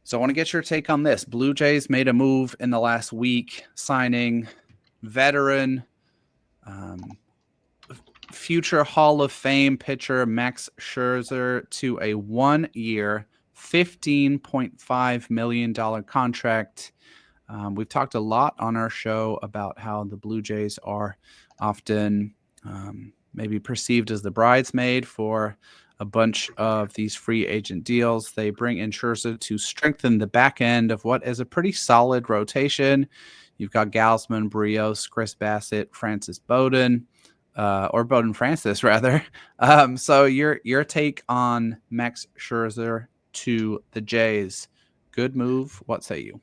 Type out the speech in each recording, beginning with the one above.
So I want to get your take on this. Blue Jays made a move in the last week, signing veteran, um, future Hall of Fame pitcher Max Scherzer to a 1-year, $15.5 million contract. We've talked a lot on our show about how the Blue Jays are often maybe perceived as the bridesmaid for a bunch of these free agent deals. They bring in Scherzer to strengthen the back end of what is a pretty solid rotation. You've got Gausman, Brios, Chris Bassett, Francis Bowden, or Bowden Francis rather. So your take on Max Scherzer to the Jays? Good move. What say you?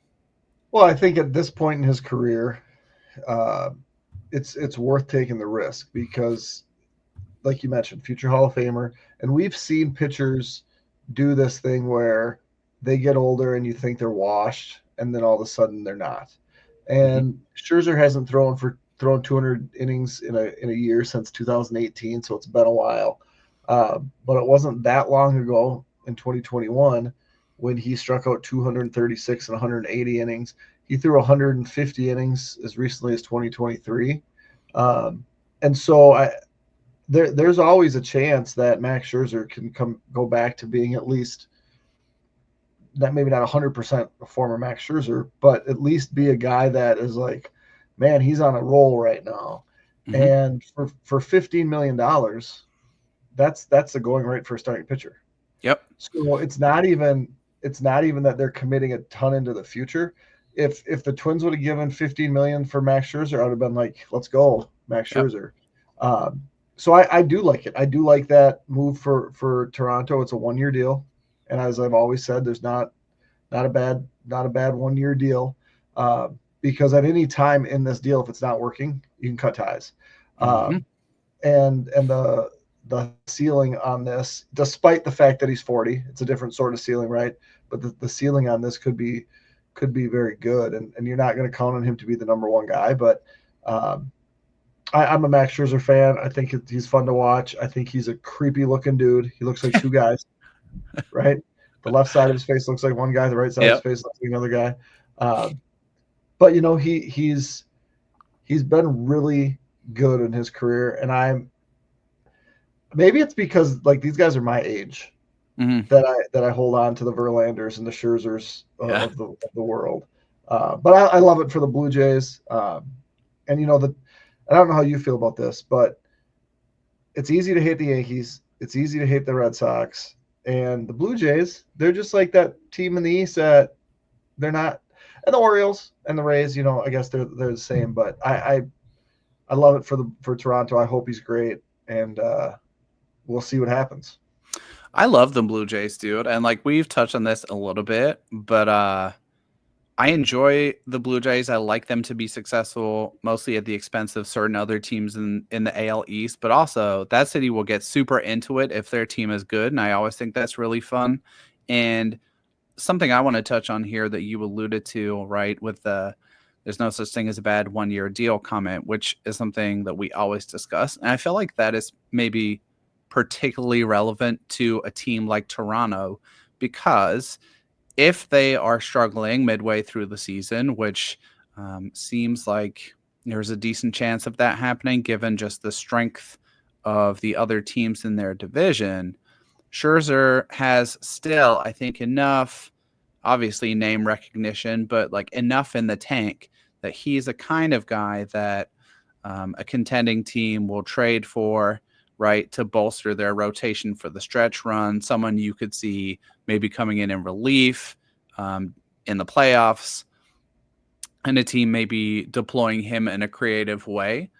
Well, I think at this point in his career, uh, it's worth taking the risk because, like you mentioned, future Hall of Famer, and we've seen pitchers do this thing where they get older and you think they're washed, and then all of a sudden they're not. Mm-hmm. And Scherzer hasn't thrown 200 innings in a year since 2018, so it's been a while. But it wasn't that long ago in 2021 when he struck out 236 and 180 innings. He threw 150 innings as recently as 2023. And so there's always a chance that Max Scherzer can go back to being at least that maybe not 100% a former Max Scherzer, but at least be a guy that is like, man, he's on a roll right now. Mm-hmm. And for $15 million, that's the going rate for a starting pitcher. Yep. So it's not even that they're committing a ton into the future. If the Twins would have given 15 million for Max Scherzer, I would have been like, let's go, Max Yep. Scherzer. So I do like it. I do like that move for Toronto. It's a 1-year deal, and as I've always said, there's not a bad 1-year deal, because at any time in this deal, if it's not working, you can cut ties. Mm-hmm. And the ceiling on this, despite the fact that he's 40, it's a different sort of ceiling, right? But the ceiling on this could be very good, and you're not going to count on him to be the number one guy, but I'm a Max Scherzer fan. I think he's fun to watch. I think he's a creepy looking dude. He looks like two guys, right? The left side of his face looks like one guy. The right side of his Yep. face looks like another guy. Uh, but he's been really good in his career, and maybe it's because like these guys are my age Mm-hmm. that I hold on to the Verlanders and the Scherzers Yeah. of the world. But I love it for the Blue Jays. And I don't know how you feel about this, but it's easy to hate the Yankees. It's easy to hate the Red Sox, and the Blue Jays. They're just like that team in the East that they're not. And the Orioles and the Rays. I guess they're the same. But I love it for Toronto. I hope he's great, and we'll see what happens. I love the Blue Jays, dude. And like we've touched on this a little bit, but I enjoy the Blue Jays. I like them to be successful, mostly at the expense of certain other teams in the AL East. But also, that city will get super into it if their team is good, and I always think that's really fun. And something I want to touch on here that you alluded to, right, with the "there's no such thing as a bad 1-year deal" comment, which is something that we always discuss, and I feel like that is maybe particularly relevant to a team like Toronto because if they are struggling midway through the season, which seems like there's a decent chance of that happening given just the strength of the other teams in their division, Scherzer has still, I think, enough, obviously name recognition, but like enough in the tank that he's a kind of guy that a contending team will trade for, right, to bolster their rotation for the stretch run. Someone you could see maybe coming in relief in the playoffs, and a team maybe deploying him in a creative way.